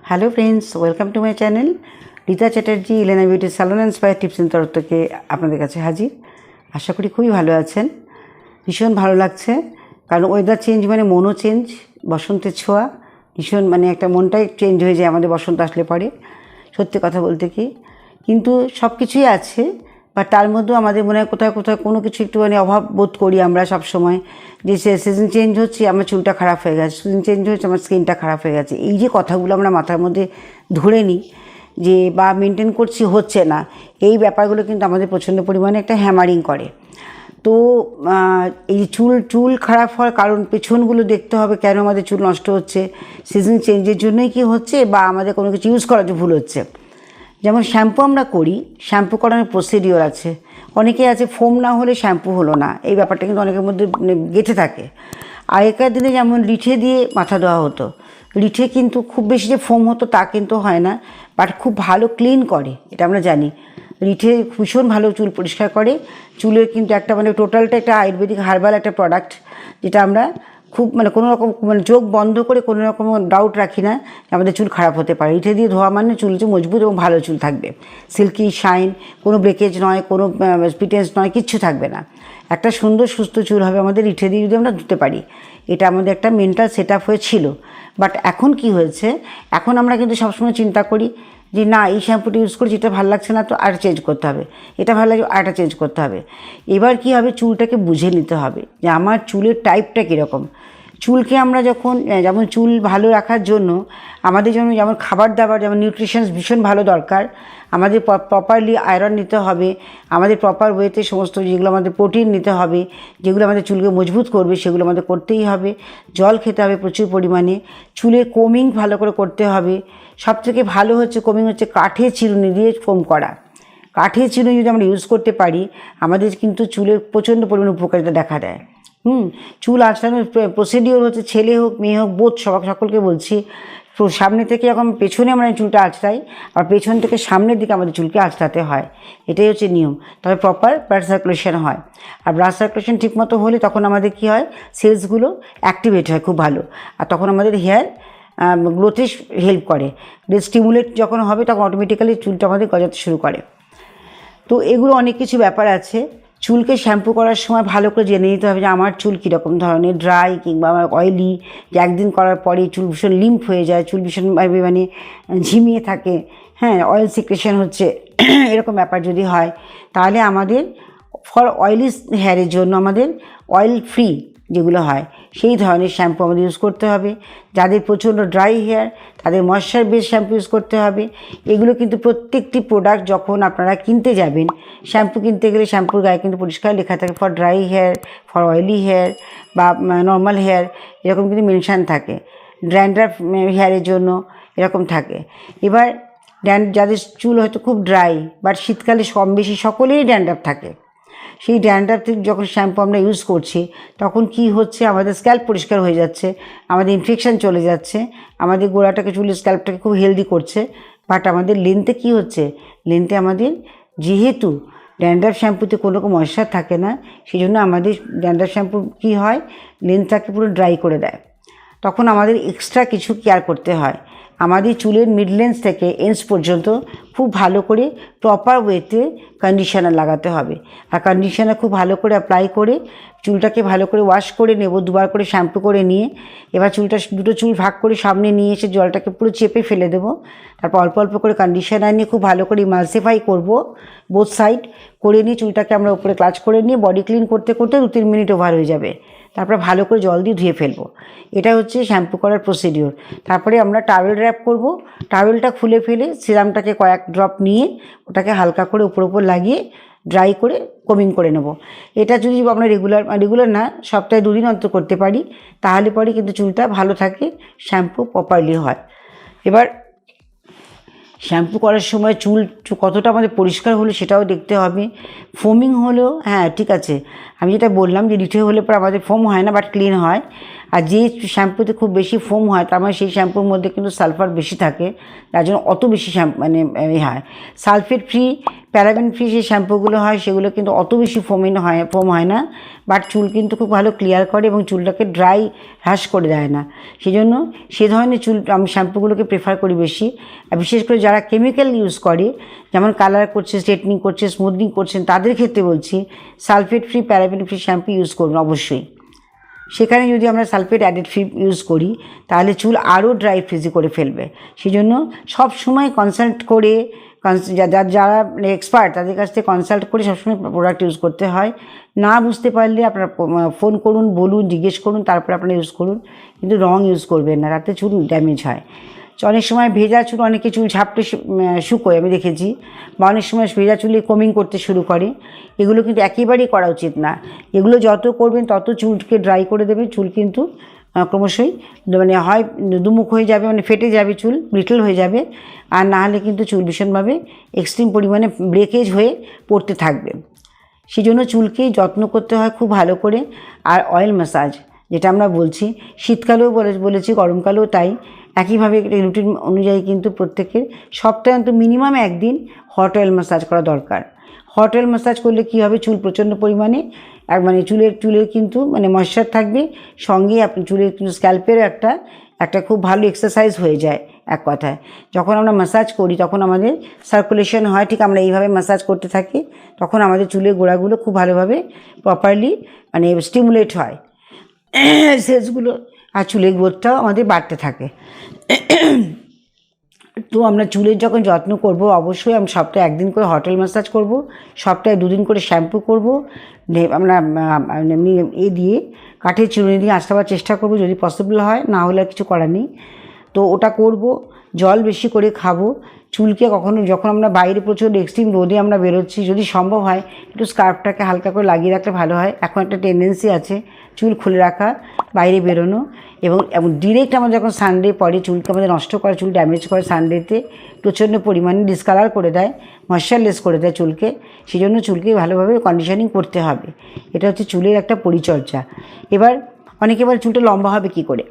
Hello friends, welcome to my channel Rita Chatterjee Elena beauty salon and spa টিপসের তরফ থেকে আপনাদের কাছে হাজির। আশা করি খুবই ভালো আছেন। ভীষণ ভালো লাগছে, কারণ ওয়েদার চেঞ্জ মানে মনও চেঞ্জ, বসন্তের ছোঁয়া। ভীষণ একটা মনটাই চেঞ্জ হয়ে যায় আমাদের বসন্ত আসলে পরে, সত্যি কথা বলতে কি। কিন্তু সব কিছুই আছে, বা তার মধ্যেও আমাদের মনে হয় কোথাও কোথাও কোনো কিছু একটুখানি অভাব বোধ করি আমরা সব সময়, যে সিজন চেঞ্জ হচ্ছে আমার চুলটা খারাপ হয়ে গেছে, সিজন চেঞ্জ হচ্ছে আমার স্কিনটা খারাপ হয়ে গেছে। এই যে কথাগুলো আমরা মাথার মধ্যে ধরে নিই যে বা মেনটেন করছি, হচ্ছে না, এই ব্যাপারগুলো কিন্তু আমাদের প্রচণ্ড পরিমাণে একটা হ্যামারিং করে। তো এই চুল খারাপ হওয়ার কারণ পেছনগুলো দেখতে হবে, কেন আমাদের চুল নষ্ট হচ্ছে, সিজন চেঞ্জের জন্যই কি হচ্ছে, বা আমাদের কোনো কিছু ইউজ করার ভুল হচ্ছে। যেমন শ্যাম্পু আমরা করি, শ্যাম্পু করানোর প্রসিডিওর আছে। অনেকে আছে ফোম না হলে শ্যাম্পু হলো না, এই ব্যাপারটা কিন্তু অনেকের মধ্যে গেঁথে থাকে। আগেকার দিনে যেমন রিঠে দিয়ে মাথা ধোয়া হতো, রিঠে কিন্তু খুব বেশি যে ফোম হতো তা কিন্তু হয় না, বাট খুব ভালো ক্লিন করে, এটা আমরা জানি। রিঠে ভীষণ ভালো চুল পরিষ্কার করে। চুলের কিন্তু একটা টোটালটা একটা আয়ুর্বেদিক হার্বাল একটা প্রোডাক্ট, যেটা আমরা খুব কোনো রকম চোখ বন্ধ করে কোনো রকম ডাউট রাখি না আমাদের চুল খারাপ হতে পারে। রিঠে দিয়ে ধোয়া মানে চুল মজবুত এবং ভালো চুল থাকবে, সিল্কি শাইন, কোনো ব্রেকেজ নয়, কোনো স্পিটেন্স নয়, কিচ্ছু থাকবে না। একটা সুন্দর সুস্থ চুল হবে আমাদের রিঠে দিয়ে যদি আমরা ধুতে পারি। এটা আমাদের একটা মেন্টাল সেট আপ হয়েছিল। বাট এখন কি হয়েছে, এখন আমরা কিন্তু সবসময় চিন্তা করি যে না, এই শ্যাম্পুটা ইউজ করছি, এটা ভালো লাগছে না, তো আর চেঞ্জ করতে হবে, এটা ভালো লাগছে আরটা চেঞ্জ করতে হবে। এবার কি হবে, চুলটাকে বুঝে নিতে হবে যে আমার চুলের টাইপটা কীরকম। চুলকে আমরা যেমন চুল ভালো রাখার জন্য আমাদের যেমন খাবার দাবার, যেমন নিউট্রিশনস ভীষণ ভালো দরকার, আমাদের প্রপারলি আয়রন নিতে হবে, আমাদের প্রপার ওয়েতে সমস্ত যেগুলো আমাদের প্রোটিন নিতে হবে, যেগুলো আমাদের চুলকে মজবুত করবে সেগুলো আমাদের করতেই হবে। জল খেতে হবে প্রচুর পরিমাণে, চুলের কোমিং ভালো করে করতে হবে। সবথেকে ভালো হচ্ছে কোমিং হচ্ছে কাঠের চিরুনি দিয়ে ফোম করা। কাঠের চিরুনি যদি আমরা ইউজ করতে পারি, আমাদের কিন্তু চুলের প্রচণ্ড পরিমাণে উপকারিতা দেখা দেয়। চুল আঁচড়ানোর প্রসিডিওর হচ্ছে ছেলে হোক মেয়ে হোক বোধ সকলকে বলছি, সামনে থেকে যখন পেছনে আমরা চুলটা আঁচড়াই, আর পেছন থেকে সামনের দিকে আমাদের চুলকে আঁচড়াতে হয়, এটাই হচ্ছে নিয়ম। তবে প্রপার ব্লাড সার্কুলেশন হয়, আর ব্লাড সার্কুলেশন ঠিকমতো হলে তখন আমাদের কী হয়, সেলসগুলো অ্যাক্টিভেট হয় খুব ভালো, আর তখন আমাদের হেয়ার গ্রোথে হেল্প করে। স্টিমুলেট যখন হবে তখন অটোমেটিক্যালি চুলটা আমাদের গজাতে শুরু করে। তো এগুলো অনেক কিছু ব্যাপার আছে। চুলকে শ্যাম্পু করার সময় ভালো করে জেনে নিতে হবে যে আমার চুল কীরকম ধরনের, ড্রাই কিংবা আমার অয়েলি, যে একদিন করার পরে চুল ভীষণ লিম্প হয়ে যায়, চুল ভীষণভাবে ঝিমিয়ে থাকে, হ্যাঁ, অয়েল সিক্রেশন হচ্ছে, এরকম ব্যাপার যদি হয়, তাহলে আমাদের ফর অয়েলি হেয়ারের জন্য আমাদের অয়েল ফ্রি যেগুলো হয় সেই ধরনের শ্যাম্পু আমাদের ইউজ করতে হবে। যাদের প্রচণ্ড ড্রাই হেয়ার তাদের ময়েশ্চার বেস শ্যাম্পু ইউজ করতে হবে। এগুলো কিন্তু প্রত্যেকটি প্রোডাক্ট যখন আপনারা কিনতে যাবেন, শ্যাম্পু কিনতে গেলে শ্যাম্পুর গায়ে কিন্তু পরিষ্কার লেখা থাকে for dry hair, for oily hair বা নর্মাল হেয়ার, এরকম কিন্তু মেনশান থাকে। ড্যান্ড্রাফ হেয়ারের জন্য এরকম থাকে। এবার যাদের চুল হয়তো খুব ড্রাই, বাট শীতকালে কম বেশি সকলেরই ড্যান্ড্রাফ থাকে, সেই ড্যান্ড্রাফ থেকে যখন শ্যাম্পু আমরা ইউজ করছি তখন কি হচ্ছে, আমাদের স্ক্যাল্প পরিষ্কার হয়ে যাচ্ছে, আমাদের ইনফেকশান চলে যাচ্ছে, আমাদের গোড়াটাকে চুলের স্ক্যাল্পটাকে খুব হেলদি করছে। বাট আমাদের লেন্থে কি হচ্ছে, লেন্থে আমাদের যেহেতু ড্যান্ড্রাফ শ্যাম্পুতে কোনো রকম ময়েশ্চার থাকে না, সেই জন্য আমাদের ড্যান্ড্রাফ শ্যাম্পু কী হয়, লেন্থটাকে পুরো ড্রাই করে দেয়। তখন আমাদের এক্সট্রা কিছু কেয়ার করতে হয়। আমাদের চুলের মিড লেন্স থেকে এন্ডস পর্যন্ত খুব ভালো করে প্রপার ওয়েতে কন্ডিশনার লাগাতে হবে, আর কন্ডিশনার খুব ভালো করে অ্যাপ্লাই করে চুলটাকে ভালো করে ওয়াশ করে নেব, দুবার করে শ্যাম্পু করে নিয়ে এবার দুটো চুল ভাগ করে সামনে নিয়ে এসে জলটাকে পুরো চেপে ফেলে দেবো। তারপর অল্প অল্প করে কন্ডিশনার নিয়ে খুব ভালো করে ইমালসিফাই করব বোথ সাইড, করে নিয়ে চুলটাকে আমরা উপরে ক্লাচ করে নিয়ে বডি ক্লিন করতে করতে 2-3 মিনিট ওভার হয়ে যাবে, তারপর ভালো করে জল দিয়ে ধুয়ে ফেলবো। এটা হচ্ছে শ্যাম্পু করার প্রসিডিওর। তারপরে আমরা টাওয়েল র্যাপ করব, টাওয়েলটা খুলে ফেলে সিরামটাকে কয়েক ড্রপ নিয়ে ওটাকে হালকা করে উপর লাগিয়ে ড্রাই করে কোমিং করে নেব। এটা যদি আমরা রেগুলার না, সপ্তাহে 2 দিন অন্তর করতে পারি, তাহলে পরে কিন্তু চুলটা ভালো থাকে, শ্যাম্পু প্রপারলি হয়। এবার শ্যাম্পু করার সময় চুল কতটা আমাদের পরিষ্কার হলো সেটাও দেখতে হবে। ফোমিং হলেও হ্যাঁ ঠিক আছে, আমি যেটা বললাম যে রিঠে হলে পরে আমাদের ফোম হয় না, বাট ক্লিন হয়। আর যে শ্যাম্পুতে খুব বেশি ফোম হয় তার মানে সেই শ্যাম্পুর মধ্যে কিন্তু সালফার বেশি থাকে, তার জন্য অত বেশি মানে হয়। সালফেট ফ্রি, প্যারাবেন ফ্রি যে শ্যাম্পুগুলো হয় সেগুলো কিন্তু অত বেশি ফোম হয় না, বাট চুল কিন্তু খুব ভালো ক্লিয়ার করে এবং চুলটাকে ড্রাই হ্রাস করে দেয় না। সেই জন্য সে ধরনের আমি শ্যাম্পুগুলোকে প্রেফার করি বেশি। আর বিশেষ করে যারা কেমিক্যাল ইউজ করে, যেমন কালার করছে, স্ট্রেটনিং করছে, স্মুথনিং করছেন, তাদের ক্ষেত্রে বলছি sulphate free, paraben free shampoo use করুন অবশ্যই। সেখানে যদি আমরা সালফেট অ্যাডেড ফ্রি ইউজ করি তাহলে চুল আরও ড্রাই ফ্রিজি করে ফেলবে। সেই জন্য সবসময় কনসাল্ট করে, যারা এক্সপার্ট তাদের কাছ থেকে কনসাল্ট করে সবসময় প্রোডাক্ট ইউজ করতে হয়। না বুঝতে পারলে আপনারা ফোন করুন, বলুন, জিজ্ঞেস করুন, তারপরে আপনারা ইউজ করুন, কিন্তু রং ইউজ করবেন না, তাতে চুল ড্যামেজ হয়। অনেক সময় ভেজা চুল, অনেকে চুল ঝাপটে শুকোয় আমি দেখেছি, বা অনেক সময় ভেজা চুলে কমিং করতে শুরু করে। এগুলো কিন্তু একেবারেই করা উচিত না। এগুলো যত করবেন তত চুলকে ড্রাই করে দেবে। চুল কিন্তু ক্রমশই মানে হয় দুমুখ হয়ে যাবে, মানে ফেটে যাবে, চুল ব্রিটল হয়ে যাবে, আর না হলে কিন্তু চুল ভীষণভাবে এক্সট্রিম পরিমাণে ব্রেকেজ হয়ে পড়তে থাকবে। সেই জন্য চুলকেই যত্ন করতে হয় খুব ভালো করে। আর অয়েল ম্যাসাজ যেটা আমরা বলছি, শীতকালেও বলেছি, গরমকালেও তাই, একইভাবে রুটিন অনুযায়ী কিন্তু প্রত্যেকের সপ্তাহে অন্তত মিনিমাম একদিন হট অয়েল ম্যাসাজ করা দরকার। হট অয়েল ম্যাসাজ করলে কী হবে, চুল প্রচণ্ড পরিমাণে মানে চুলের কিন্তু মানে ময়েশ্চার থাকবে, সঙ্গে আপনি চুলের কিন্তু স্ক্যাল্পেরও একটা খুব ভালো এক্সারসাইজ হয়ে যায়। এক কথায় যখন আমরা ম্যাসাজ করি তখন আমাদের সার্কুলেশন হয়, ঠিক আমরা এইভাবে ম্যাসাজ করতে থাকি, তখন আমাদের চুলের গোড়াগুলো খুব ভালোভাবে প্রপারলি মানে স্টিমুলেট হয় সেলসগুলো, আর চুলের গ্রোথটাও আমাদের বাড়তে থাকে। তো আমরা চুলের যখন যত্ন করব অবশ্যই আমরা সপ্তাহে একদিন করে হট অয়েল ম্যাসাজ করব, সপ্তাহে 2 দিন করে শ্যাম্পু করব। আমরা দিয়ে কাঠের চিরুনি দিয়ে আসতে চেষ্টা করব যদি পসিবল হয়, না হলে আর কিছু করার নেই। তো ওটা করব। জল বেশি করে খাবো। চুলকে কখনো যখন আমরা বাইরে প্রচুর এক্সট্রিম রোদে আমরা বেরোচ্ছি, যদি সম্ভব হয় একটু স্কার্ফটাকে হালকা করে লাগিয়ে রাখলে ভালো হয়। এখন একটা টেন্ডেন্সি আছে চুল খুলে রাখা, বাইরে বেরোনো, এবং ডিরেক্ট আমরা যখন সানডে পরে চুলকে আমাদের নষ্ট করে, চুল ড্যামেজ করে, সানডেতে প্রচণ্ড পরিমাণে ডিসকালার করে দেয়, ময়েশ্চারলেস করে দেয় চুলকে। সেই জন্য চুলকে ভালোভাবে কন্ডিশনিং করতে হবে। এটা হচ্ছে চুলের একটা পরিচর্যা। এবার অনেকে এবার চুলটা লম্বা হবে কী করে,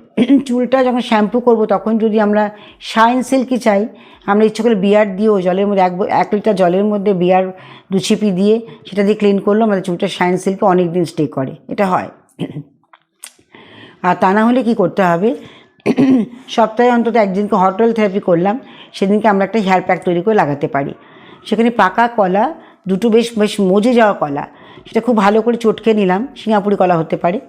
চুলটা যখন শ্যাম্পু করব তখন যদি আমরা শাইন সিল্কি চাই, আমরা ইচ্ছে করে বিয়ার দিয়েও জলের মধ্যে 1 লিটার জলের মধ্যে বিয়ার 2 ছিপি দিয়ে সেটা দিয়ে ক্লিন করলো, আমাদের চুলটা শাইন সিল্কি অনেক দিন স্টে করে, এটা হয়। আর তা না হলে কী করতে হবে, সপ্তাহে অন্তত একদিনকে হট অয়েল থেরাপি করলাম, সেদিনকে আমরা একটা হেয়ার প্যাক তৈরি করে লাগাতে পারি। সেখানে পাকা কলা, 2টো বেশ মজে যাওয়া কলা, সেটা খুব ভালো করে চটকে নিলাম, সিঙ্গাপুরি কলা হতে পারে,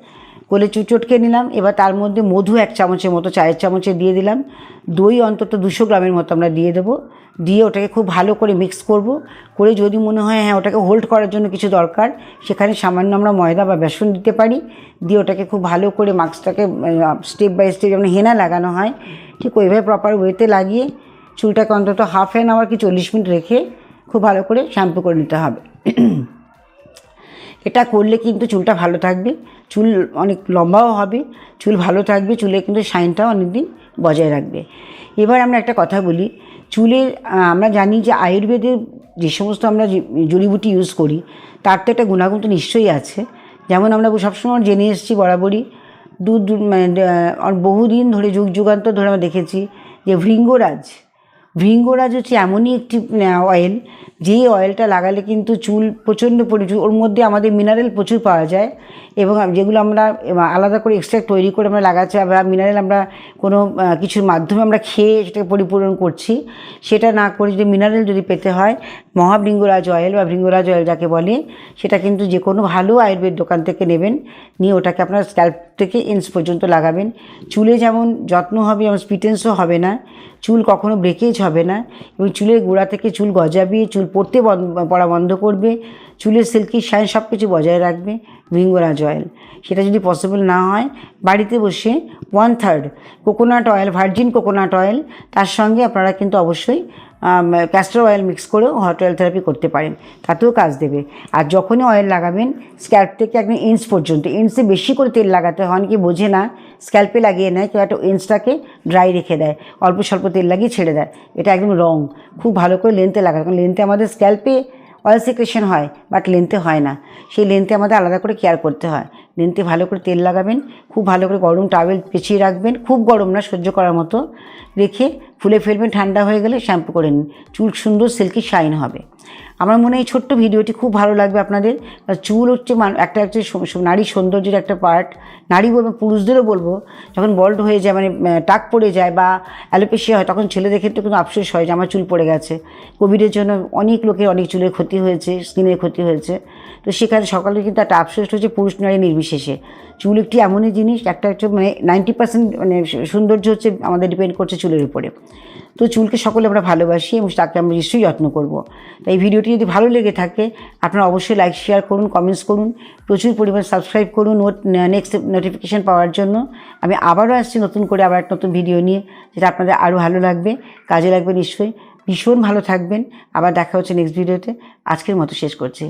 কোলে চটকে নিলাম। এবার তার মধ্যে মধু 1 চামচের মতো, চায়ের চামচে দিয়ে দিলাম। দই অন্তত 200 গ্রামের মতো আমরা দিয়ে দেবো। দিয়ে ওটাকে খুব ভালো করে মিক্স করব। করে যদি মনে হয় হ্যাঁ ওটাকে হোল্ড করার জন্য কিছু দরকার, সেখানে সামান্য আমরা ময়দা বা বেসন দিতে পারি। দিয়ে ওটাকে খুব ভালো করে মাস্কটাকে স্টেপ বাই স্টেপ যেমন হেনা লাগানো হয় ঠিক ওইভাবে প্রপার ওয়েতে লাগিয়ে চুলটাকে অন্তত হাফ অ্যান আওয়ার কি 40 মিনিট রেখে খুব ভালো করে শ্যাম্পু করে নিতে হবে। এটা করলে কিন্তু চুলটা ভালো থাকবে, চুল অনেক লম্বাও হবে, চুল ভালো থাকবে, চুলে কিন্তু শাইনটাও অনেক দিন বজায় রাখবে। এবার আমরা একটা কথা বলি, চুলের আমরা জানি যে আয়ুর্বেদের যে সমস্ত আমরা জড়িবুটি ইউজ করি তার তো একটা গুণাগুণ তো নিশ্চয়ই আছে। যেমন আমরা সবসময় জেনে এসেছি বরাবরই, বহুদিন ধরে, যুগ যুগান্তর ধরে আমরা দেখেছি যে ভৃঙ্গরাজ হচ্ছে এমনই একটি অয়েল, যেই অয়েলটা লাগালে কিন্তু চুল প্রচণ্ড ওর মধ্যে আমাদের মিনারেল প্রচুর পাওয়া যায়, এবং যেগুলো আমরা আলাদা করে এক্সট্রাক্ট তৈরি করে আমরা লাগাচ্ছি, বা মিনারেল আমরা কোনো কিছুর মাধ্যমে আমরা খেয়ে সেটাকে পরিপূরণ করছি, সেটা না করে যদি মিনারেল যদি পেতে হয়, মহাভৃঙ্গরাজ অয়েল বা ভৃঙ্গরাজ অয়েল যাকে বলে, সেটা কিন্তু যে কোনো ভালো আয়ুর্বেদ দোকান থেকে নেবেন, নিয়ে ওটাকে আপনার স্ক্যাল্প থেকে এন্ডস পর্যন্ত লাগাবেন। চুলে যেমন যত্ন হবে, যেমন স্পিটেন্সও হবে না, চুল কখনো ব্রেকেজ হবে না, এবং চুলের গোড়া থেকে চুল গজাবে, চুল পড়া বন্ধ করবে, চুলের সিল্কি শাইন সব কিছু বজায় রাখবে ভৃঙ্গরাজ অয়েল। সেটা যদি পসিবল না হয়, বাড়িতে বসে 1/3 coconut oil, virgin coconut oil, তার সঙ্গে আপনারা কিন্তু অবশ্যই ক্যাস্টর অয়েল মিক্স করেও হট অয়েল থেরাপি করতে পারেন, তাতেও কাজ দেবে। আর যখনই অয়েল লাগাবেন স্ক্যাল্প থেকে একদম এন্ডস পর্যন্ত, এন্ডসে বেশি করে তেল লাগাতে হয়, অনেকে বোঝে না, স্ক্যাল্পে লাগিয়ে নেয়, কেউ একটা এন্ডসটাকে ড্রাই রেখে দেয়, অল্প স্বল্প তেল লাগিয়ে ছেড়ে দেয়, এটা একদম রং। খুব ভালো করে লেন্থে লাগাতে, কারণ লেন্থে আমাদের স্ক্যাল্পে অয়েল সিক্রেশন হয়, বাট লেন্থে হয় না, সেই লেন্থে আমাদের আলাদা করে কেয়ার করতে হয়। লেন্থে ভালো করে তেল লাগাবেন, খুব ভালো করে গরম টাওয়েল পেঁচিয়ে রাখবেন, খুব গরম না, সহ্য করার মতো রেখে ফুলে ফেলবেন। ঠান্ডা হয়ে গেলে শ্যাম্পু করে নিন, চুল সুন্দর সিল্কি শাইন হবে। আমার মনে হয় এই ছোট্ট ভিডিওটি খুব ভালো লাগবে আপনাদের। চুল হচ্ছে একটা নারী সৌন্দর্যের একটা পার্ট। নারী বলবো, পুরুষদেরও বলবো, যখন বল্ড হয়ে যায়, মানে টাক পড়ে যায় বা অ্যালোপেশিয়া হয়, তখন ছেলেদের ক্ষেত্রে কিন্তু আফসোস হয় যে আমার চুল পড়ে গেছে। কোভিডের জন্য অনেক লোকের অনেক চুলের ক্ষতি হয়েছে, স্কিনের ক্ষতি হয়েছে। তো সেখানে সকালে কিন্তু একটা আফসোস হচ্ছে পুরুষ নারী নির্বিশেষে। চুল একটি এমনই জিনিস, একটা মানে 90% মানে সৌন্দর্য হচ্ছে আমাদের ডিপেন্ড করছে চুলের উপরে। তো চুলকে সকলে আমরা ভালোবাসি এবং তাকে আমরা নিশ্চয়ই যত্ন করব। তাই এই ভিডিওটি যদি ভালো লেগে থাকে আপনারা অবশ্যই লাইক, শেয়ার করুন, কমেন্টস করুন, প্রচুর পরিমাণ সাবস্ক্রাইব করুন নেক্সট নোটিফিকেশান পাওয়ার জন্য। আমি আবারও আসছি নতুন করে, আবার একটা নতুন ভিডিও নিয়ে, যেটা আপনাদের আরও ভালো লাগবে, কাজে লাগবে নিশ্চয়ই। ভীষণ ভালো থাকবেন। আবার দেখা হচ্ছে নেক্সট ভিডিওতে। আজকের মতো শেষ করছি।